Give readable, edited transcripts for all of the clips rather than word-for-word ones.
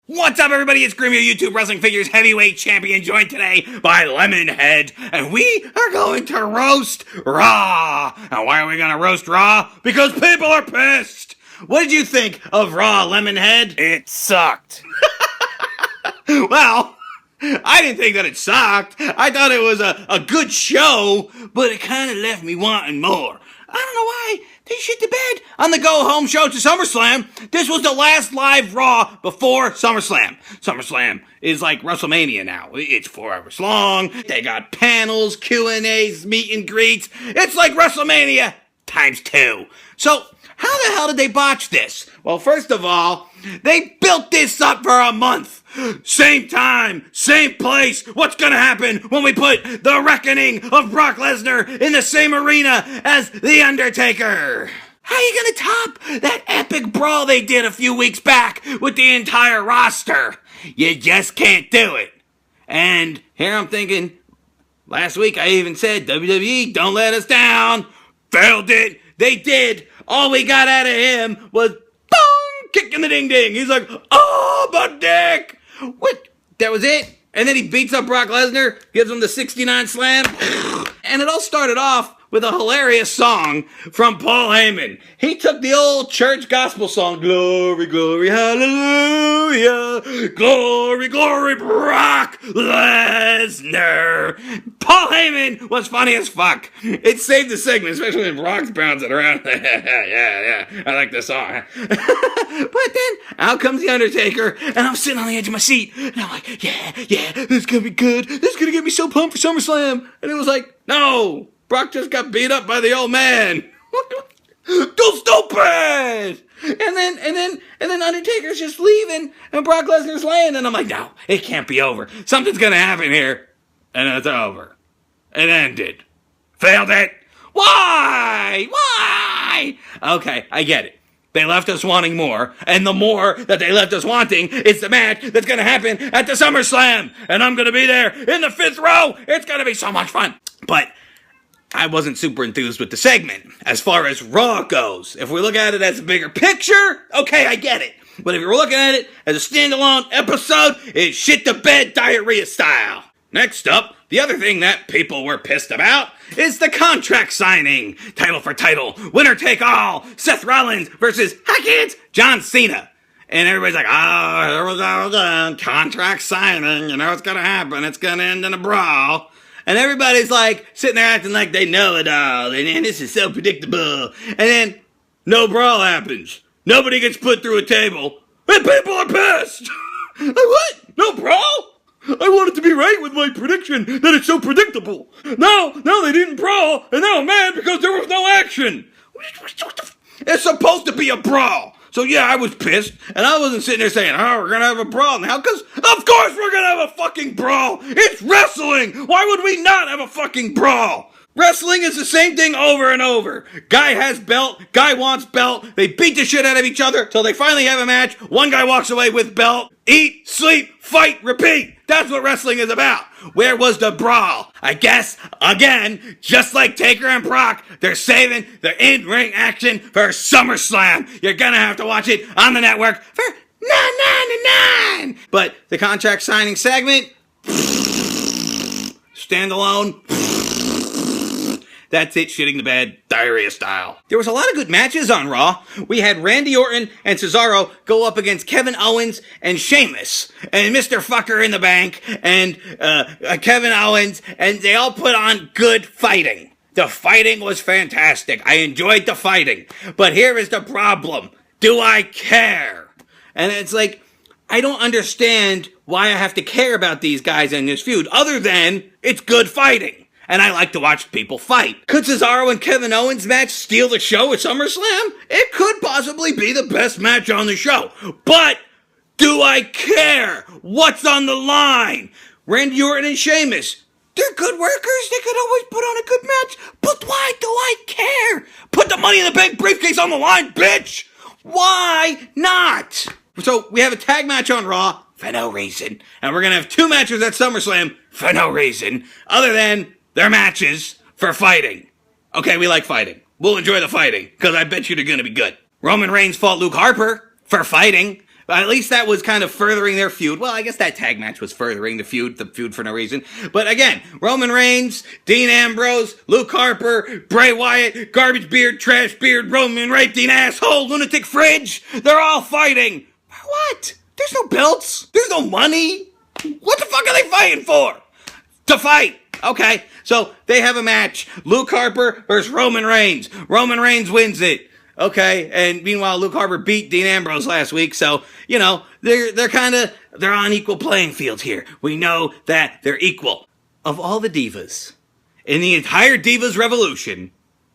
What's up, everybody? It's Grim, your YouTube Wrestling Figures Heavyweight Champion, joined today by Lemonhead, and we are going to roast Raw. And why are we going to roast Raw? Because people are pissed. What did you think of Raw, Lemonhead? It sucked. Well, I didn't think that it sucked. I thought it was a good show, but it kind of left me wanting more. I don't know why. They shit the bed on the go-home show to SummerSlam. This was the last live Raw before SummerSlam. SummerSlam is like WrestleMania now. It's 4 hours long. They got panels, Q&As, meet and greets. It's like WrestleMania times 2. So, how the hell did they botch this? Well, first of all, they built this up for a month. Same time, same place. What's gonna happen when we put the reckoning of Brock Lesnar in the same arena as The Undertaker? How are you gonna top that epic brawl they did a few weeks back with the entire roster? You just can't do it. And here I'm thinking, last week I even said, WWE, don't let us down. Failed it. They did. All we got out of him was, boom, kick in the ding-ding. He's like, oh, my dick. What? That was it? And then he beats up Brock Lesnar, gives him the 69 slam. And it all started off with a hilarious song from Paul Heyman. He took the old church gospel song, Glory, Glory, Hallelujah, Glory, Glory, Brock Lesnar. Paul Heyman was funny as fuck. It saved the segment, especially when Brock's bouncing around. yeah, I like this song. But then, out comes The Undertaker, and I'm sitting on the edge of my seat, and I'm like, yeah, this is gonna be good. This is gonna get me so pumped for SummerSlam. And it was like, no. Brock just got beat up by the old man. Too stupid! And then Undertaker's just leaving, and Brock Lesnar's laying, and I'm like, no, it can't be over. Something's gonna happen here. And it's over. It ended. Failed it. Why? Okay, I get it. They left us wanting more, and the more that they left us wanting is the match that's gonna happen at the SummerSlam. And I'm gonna be there in the 5th row. It's gonna be so much fun. But I wasn't super enthused with the segment. As far as Raw goes, if we look at it as a bigger picture, okay, I get it. But if you're looking at it as a standalone episode, it's shit the bed diarrhea style. Next up, the other thing that people were pissed about is the contract signing. Title for title, winner take all, Seth Rollins versus, hi kids, John Cena. And everybody's like, here we go again, contract signing, you know what's gonna happen, it's gonna end in a brawl. And everybody's like, sitting there acting like they know it all. And this is so predictable. And then, no brawl happens. Nobody gets put through a table. And people are pissed. Like, what? No brawl? I wanted to be right with my prediction that it's so predictable. No, they didn't brawl. And now I'm mad because there was no action. It's supposed to be a brawl. So yeah, I was pissed, and I wasn't sitting there saying, oh, we're gonna have a brawl now, because of course we're gonna have a fucking brawl! It's wrestling! Why would we not have a fucking brawl? Wrestling is the same thing over and over. Guy has belt, guy wants belt, they beat the shit out of each other till they finally have a match, one guy walks away with belt, eat, sleep, fight, repeat! That's what wrestling is about. Where was the brawl? I guess, again, just like Taker and Brock, they're saving the in-ring action for SummerSlam. You're gonna have to watch it on the network for $9.99. But the contract signing segment, standalone, that's it, shitting the bed, diarrhea style. There was a lot of good matches on Raw. We had Randy Orton and Cesaro go up against Kevin Owens and Sheamus, and Mr. Fucker in the Bank, and Kevin Owens, and they all put on good fighting. The fighting was fantastic. I enjoyed the fighting. But here is the problem. Do I care? And it's like, I don't understand why I have to care about these guys in this feud, other than it's good fighting. And I like to watch people fight. Could Cesaro and Kevin Owens match steal the show at SummerSlam? It could possibly be the best match on the show. But do I care? What's on the line? Randy Orton and Sheamus, they're good workers. They could always put on a good match. But why do I care? Put the Money in the Bank briefcase on the line, bitch. Why not? So we have a tag match on Raw for no reason. And we're going to have 2 matches at SummerSlam for no reason. Other than they're matches for fighting. Okay, we like fighting. We'll enjoy the fighting, because I bet you they're going to be good. Roman Reigns fought Luke Harper for fighting. At least that was kind of furthering their feud. Well, I guess that tag match was furthering the feud for no reason. But again, Roman Reigns, Dean Ambrose, Luke Harper, Bray Wyatt, Garbage Beard, Trash Beard, Roman Raping Asshole, Lunatic Fridge, they're all fighting. For what? There's no belts. There's no money. What the fuck are they fighting for? To fight. Okay, so they have a match. Luke Harper versus Roman Reigns. Roman Reigns wins it. Okay, and meanwhile, Luke Harper beat Dean Ambrose last week, so, you know, they're on equal playing field here. We know that they're equal. Of all the divas in the entire Divas Revolution,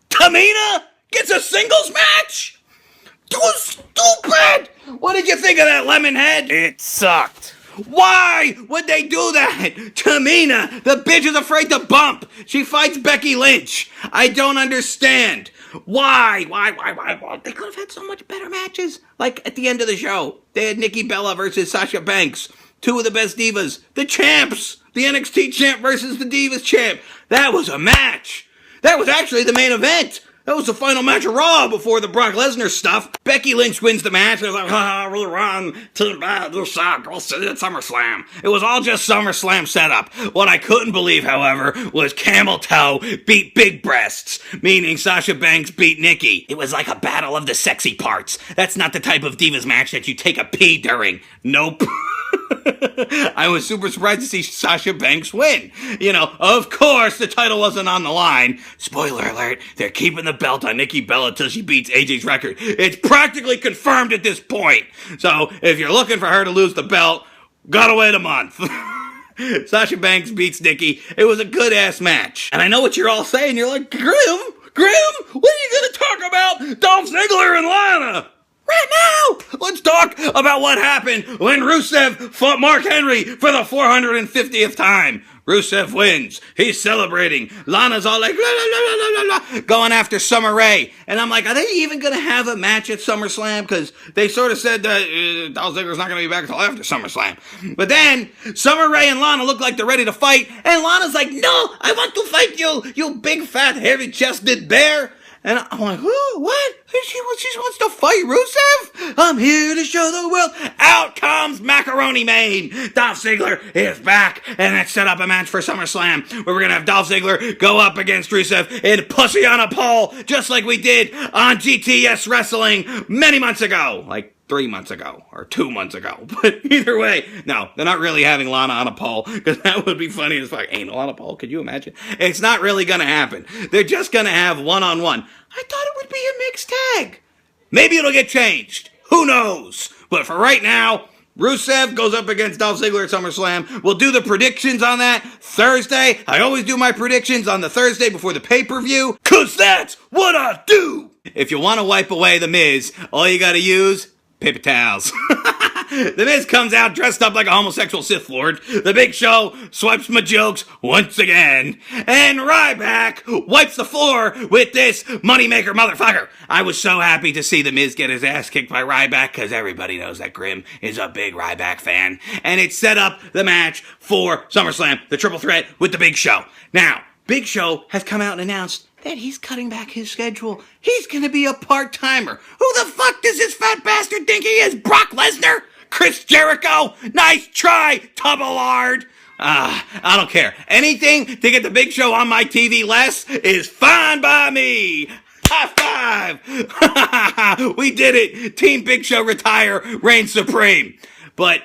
Tamina gets a singles match? Too stupid! What did you think of that, Lemonhead? It sucked. Why would they do that? Tamina, the bitch is afraid to bump. She fights Becky Lynch. I don't understand. Why? They could have had so much better matches. Like at the end of the show, they had Nikki Bella versus Sasha Banks. Two of the best divas. The champs. The NXT champ versus the Divas champ. That was a match. That was actually the main event. That was the final match of Raw before the Brock Lesnar stuff. Becky Lynch wins the match. It was like, we'll run to the back, we'll suck, we'll sit at SummerSlam. It was all just SummerSlam setup. What I couldn't believe, however, was Camel Toe beat Big Breasts, meaning Sasha Banks beat Nikki. It was like a battle of the sexy parts. That's not the type of Divas match that you take a pee during. Nope. I was super surprised to see Sasha Banks win. You know, of course, the title wasn't on the line. Spoiler alert, they're keeping the belt on Nikki Bella till she beats AJ's record. It's practically confirmed at this point. So, if you're looking for her to lose the belt, gotta wait a month. Sasha Banks beats Nikki. It was a good-ass match. And I know what you're all saying. You're like, Grim, what are you gonna talk about? Dolph Ziggler and Lana. Right now, let's talk about what happened when Rusev fought Mark Henry for the 450th time. Rusev wins. He's celebrating. Lana's all like, la, la, la, la, la, la, going after Summer Rae. And I'm like, are they even going to have a match at SummerSlam? Because they sort of said that Dolph Ziggler's not going to be back until after SummerSlam. But then, Summer Rae and Lana look like they're ready to fight. And Lana's like, no, I want to fight you, you big, fat, hairy-chested bear. And I'm like, who? What? She wants to fight Rusev? I'm here to show the world. Out comes Macaroni Mane. Dolph Ziggler is back. And let's set up a match for SummerSlam where we're going to have Dolph Ziggler go up against Rusev in Pussy on a Pole, just like we did on GTS Wrestling many months ago. Like 3 months ago or 2 months ago. But either way, no, they're not really having Lana on a pole because that would be funny as fuck. Anal on a pole, could you imagine? It's not really going to happen. They're just going to have one-on-one. I thought it would be a mixed tag. Maybe it'll get changed. Who knows? But for right now, Rusev goes up against Dolph Ziggler at SummerSlam. We'll do the predictions on that Thursday. I always do my predictions on the Thursday before the pay-per-view, because that's what I do. If you want to wipe away The Miz, all you got to use paper towels. The Miz comes out dressed up like a homosexual Sith Lord. The Big Show swipes my jokes once again. And Ryback wipes the floor with this moneymaker motherfucker. I was so happy to see The Miz get his ass kicked by Ryback because everybody knows that Grim is a big Ryback fan. And it set up the match for SummerSlam, the triple threat with the Big Show. Now, Big Show has come out and announced that he's cutting back his schedule. He's gonna be a part-timer. Who the fuck does this fat bastard think he is? Brock Lesnar? Chris Jericho? Nice try, Tubblard. I don't care. Anything to get the Big Show on my TV less is fine by me. High five. We did it. Team Big Show retire, reign supreme. But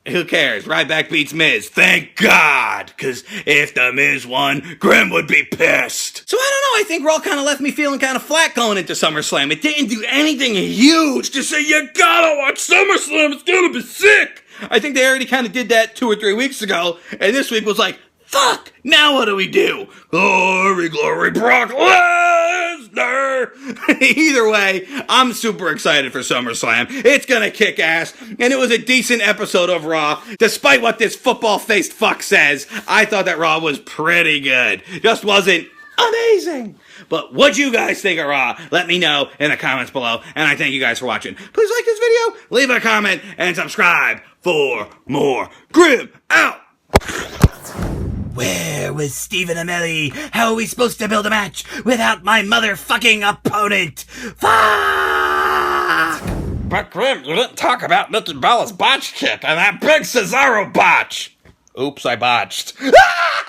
who cares? Ryback beats Miz. Thank God. Because if the Miz won, Grim would be pissed. So I don't know. I think Raw kind of left me feeling kind of flat going into SummerSlam. It didn't do anything huge to say, you gotta watch SummerSlam. It's gonna be sick. I think they already kind of did that 2 or 3 weeks ago. And this week was like, fuck, now what do we do? Glory, glory, Brock Lesnar! Either way, I'm super excited for SummerSlam. It's gonna kick ass, and it was a decent episode of Raw. Despite what this football-faced fuck says, I thought that Raw was pretty good. Just wasn't amazing. But what you guys think of Raw? Let me know in the comments below, and I thank you guys for watching. Please like this video, leave a comment, and subscribe for more. Grim out! Where was Stephen Amelli? How are we supposed to build a match without my motherfucking opponent? Fuck! But Grim, you didn't talk about Nikki Bella's botch kick and that big Cesaro botch. Oops, I botched. Ah!